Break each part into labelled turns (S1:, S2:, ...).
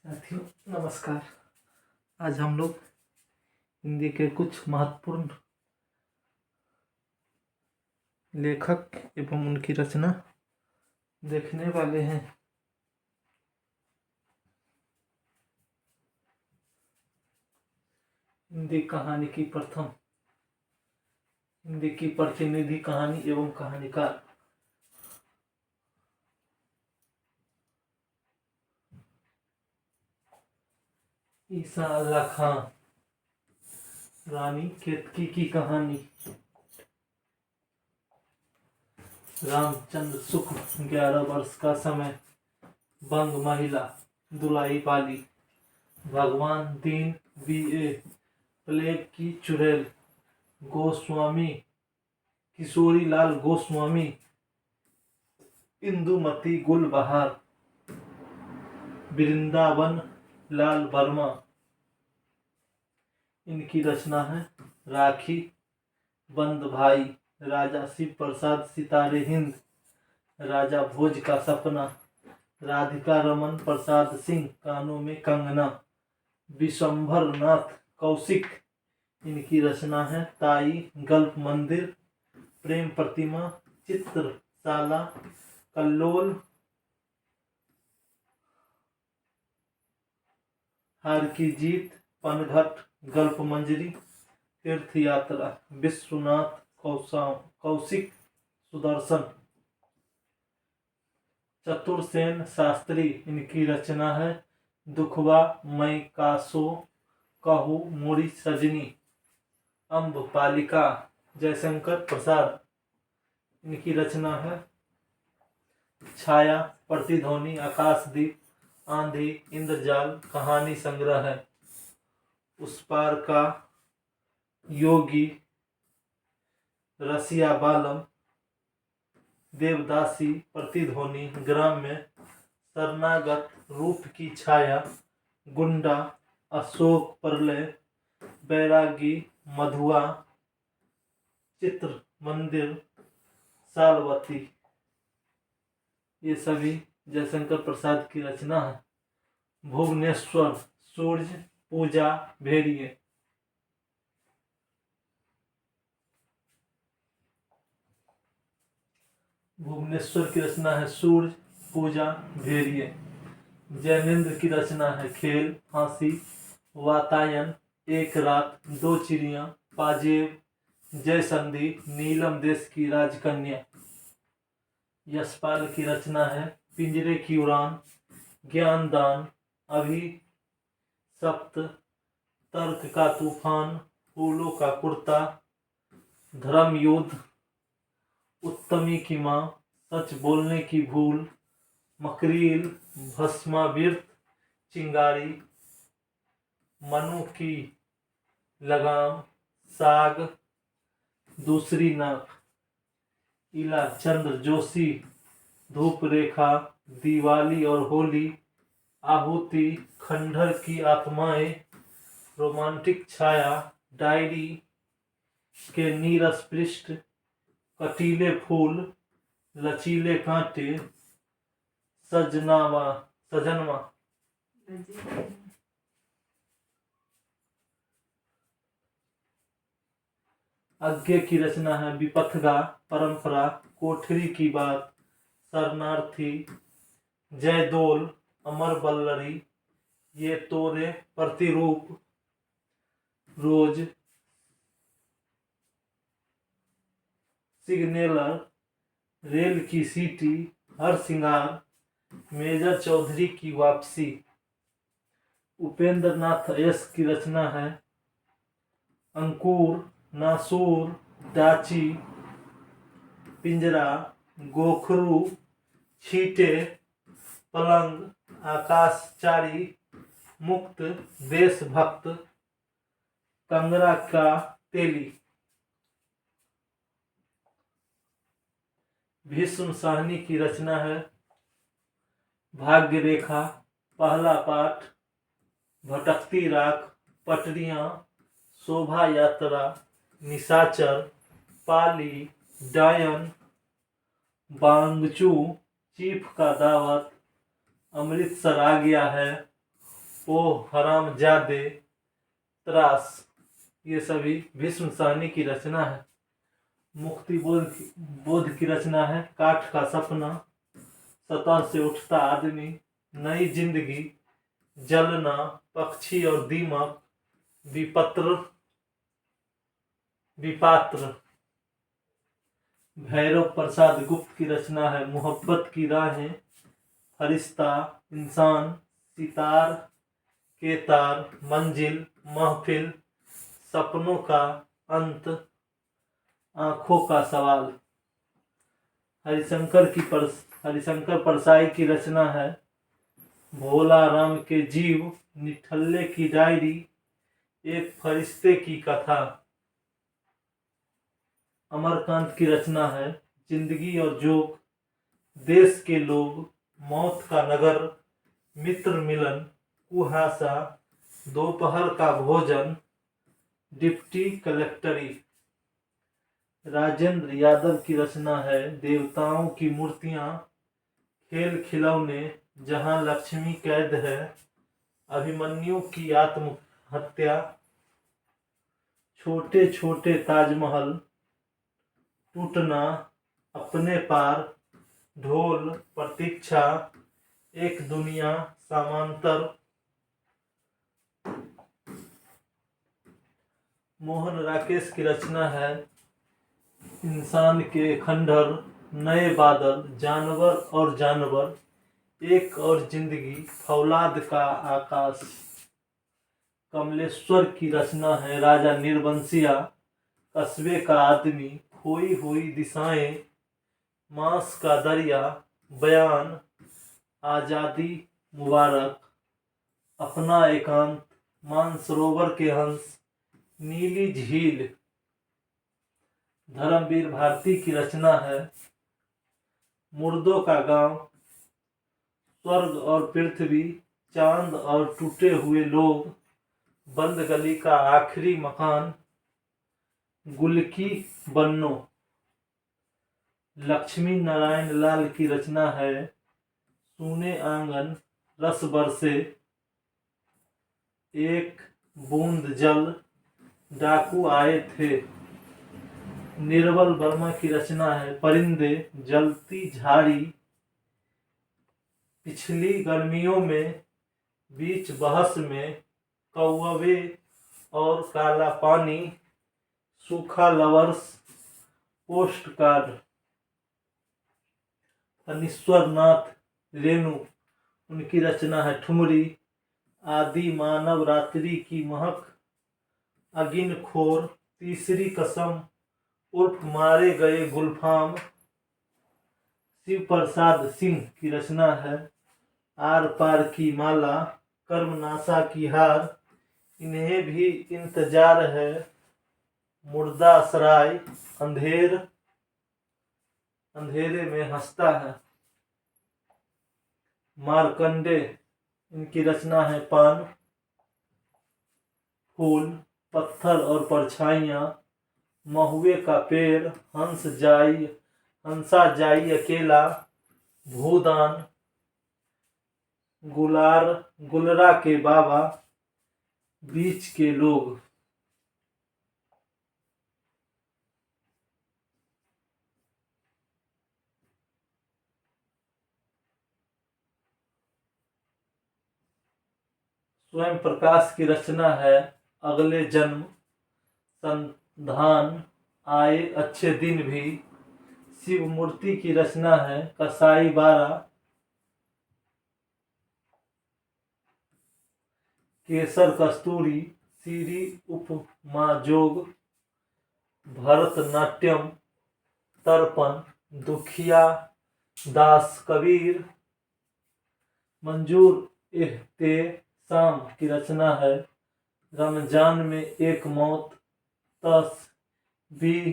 S1: साथियों नमस्कार। आज हम लोग हिंदी के कुछ महत्वपूर्ण लेखक एवं उनकी रचना देखने वाले हैं। हिंदी कहानी की प्रथम हिंदी की प्रतिनिधि कहानी एवं कहानीकार ईसा अल्लाह खां। रानी केतकी की कहानी। रामचंद्र शुक्ल 11 वर्ष का समय। बंग महिला दुलाई पाली। भगवान दीन B.A. प्लेग की चुड़ैल। गोस्वामी किशोरी लाल गोस्वामी। इंदुमती गुलबहार। वृंदावन लाल वर्मा। इनकी रचना है राखी। बंद भाई। राजा शिव प्रसाद सितारे हिंद। राजा भोज का सपना। राधिका रमन प्रसाद सिंह कानों में कंगना। विशंभर नाथ कौशिक। इनकी रचना है ताई गल्फ मंदिर। प्रेम प्रतिमा चित्रशाला कल्लोल। हार की जीत पनघट गल्फ मंजरी। तीर्थ यात्रा विश्वनाथ कौशिक सुदर्शन। चतुरसेन शास्त्री। इनकी रचना है दुखवा मैं कासो कहू मोरी सजनी। अम्बपालिका जयशंकर प्रसाद। इनकी रचना है छाया प्रतिध्वनि आकाशदीप आंधी इंद्रजाल कहानी संग्रह है। उस पार का योगी रसिया बालम। देवदासी प्रतिध्वनि ग्राम्य शरणागत रूप की छाया गुंडा अशोक प्रलय बैरागी मधुआ चित्र मंदिर सालवती। ये सभी जयशंकर प्रसाद की रचना है। भुवनेश्वर सूर्य पूजा भेड़िए। भुवनेश्वर की रचना है सूर्य पूजा भेड़िए। जैनेन्द्र की रचना है खेल फांसी वातायन एक रात दो चिड़िया पाजेब जयसंधि नीलम देश की राजकन्या। यशपाल की रचना है पिंजरे की उड़ान ज्ञानदान अभी सप्त तर्क का तूफान फूलों का कुर्ता धर्म युद्ध उत्तमी की माँ सच बोलने की भूल मकरील भस्माविर्त चिंगारी मनु की लगाम साग दूसरी नाक। इला चंद्र जोशी धूप रेखा दिवाली और होली आहुति खंडहर की आत्माएं रोमांटिक छाया डायरी के नीरस पृष्ठ कटीले फूल लचीले कांटे सजनवा। आज्ञे की रचना है विपथगा परंपरा कोठरी की बात शरणार्थी जयदोल अमर बल्लरी ये तोरे प्रतिरूप रोज सिग्नेलर रेल की सीटी हर सिंगार मेजर चौधरी की वापसी। उपेंद्र नाथ यश की रचना है अंकुर नासूर डाची पिंजरा गोखरू छींटे पलंग आकाशचारी मुक्त देशभक्त कंगरा का तेली। भीष्म साहनी की रचना है भाग्य रेखा पहला पाठ भटकती राख पटरियां शोभा यात्रा निशाचर पाली डायन बांगचू चीफ का दावत अमृतसर आ गया है ओ हरामजादे, त्रास, ये सभी भीष्म साहनी की रचना है। मुक्ति बोध की रचना है काठ का सपना, सतह से उठता आदमी, नई जिंदगी, जलना, पक्षी और दीमक, विपात्र। भैरव प्रसाद गुप्त की रचना है मोहब्बत की राहें, फरिश्ता, इंसान, सितार के तार, मंजिल, महफिल, सपनों का अंत, आंखों का सवाल। हरिशंकर परसाई की रचना है भोला राम के जीव, निठल्ले की डायरी, एक फरिश्ते की कथा। अमरकांत की रचना है जिंदगी और जोक, देश के लोग, मौत का नगर, मित्र मिलन, कुहासा, दोपहर का भोजन, डिप्टी कलेक्टरी। राजेंद्र यादव की रचना है देवताओं की मूर्तियां, खेल खिलौने, जहां लक्ष्मी कैद है, अभिमन्यु की आत्महत्या, छोटे छोटे ताजमहल, टूटना, अपने पार, ढोल, प्रतीक्षा, एक दुनिया, समांतर। मोहन राकेश की रचना है इंसान के खंडहर, नए बादल, जानवर और जानवर, एक और जिंदगी, फौलाद का आकाश। कमलेश्वर की रचना है राजा निर्बंसिया, कस्बे का आदमी, खोई हुई दिशाएं, मांस का दरिया, बयान, आजादी मुबारक, अपना एकांत, मानसरोवर के हंस, नीली झील। धर्मवीर भारती की रचना है मुर्दों का गांव, स्वर्ग और पृथ्वी, चांद और टूटे हुए लोग, बंद गली का आखिरी मकान, गुलकी बन्नो। लक्ष्मी नारायण लाल की रचना है सूने आंगन, रस बरसे, एक बूंद जल, डाकू आए थे। निर्मल वर्मा की रचना है परिंदे, जलती झाड़ी, पिछली गर्मियों में, बीच बहस में, कौवे और काला पानी, सूखा lovers, post card. अनीश्वर Nath Renu, उनकी रचना है ठुमरी, आदि मानव, रात्रि की महक, अगिन खोर, तीसरी कसम उर्फ मारे गए गुलफाम। शिव प्रसाद सिंह की रचना है आर पार की माला, कर्मनाशा की हार, इन्हें भी इंतजार है, मुर्दा सराय, अंधेरे में हंसता है। मार्कंडे, इनकी रचना है पान, फूल, पत्थर और परछाइयां, महुए का पेड़, हंसा जाई अकेला, भूदान, गुलरा के बाबा, बीच के लोग। स्वयं प्रकाश की रचना है अगले जन्म, संधान, आए अच्छे दिन भी। शिव मूर्ति की रचना है कसाई बारा, केसर कस्तूरी, सीरी उपमा जोग, भरतनाट्यम, तर्पण, दुखिया दास कबीर। मंजूर एहतेशाम की रचना है रमजान में एक मौत, तस भी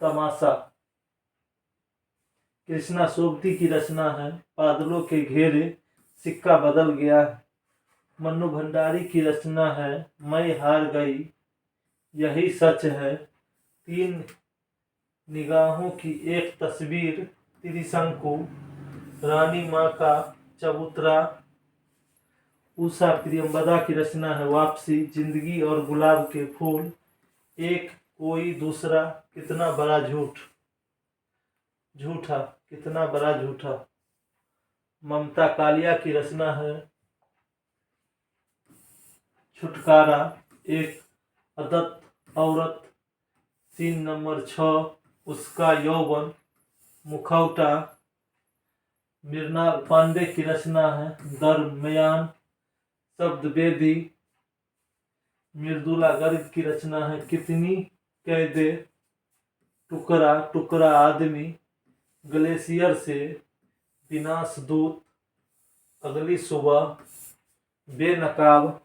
S1: तमाशा। कृष्णा सोबती की रचना है बादलों के घेरे, सिक्का बदल गया है। मन्नू भंडारी की रचना है मैं हार गई, यही सच है, तीन निगाहों की एक तस्वीर, त्रिशंकु, रानी माँ का चबूतरा, उषा प्रियंवदा की रचना है वापसी, जिंदगी और गुलाब के फूल, एक कोई दूसरा, कितना बड़ा झूठ, झूठा, कितना बड़ा झूठा। ममता कालिया की रचना है छुटकारा, एक अदत्त औरत, सीन नंबर 6, उसका यौवन, मुखौटा। मृणाल पांडे की रचना है दरमियान, शब्द वेदी। मृदुला गर्ग की रचना है कितनी कैदे, टुकड़ा टुकड़ा आदमी, ग्लेशियर से, विनाश दूत, अगली सुबह, बेनकाब।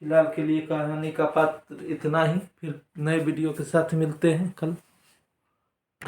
S1: फिलहाल के लिए कहानी का पात्र इतना ही, फिर नए वीडियो के साथ मिलते हैं कल।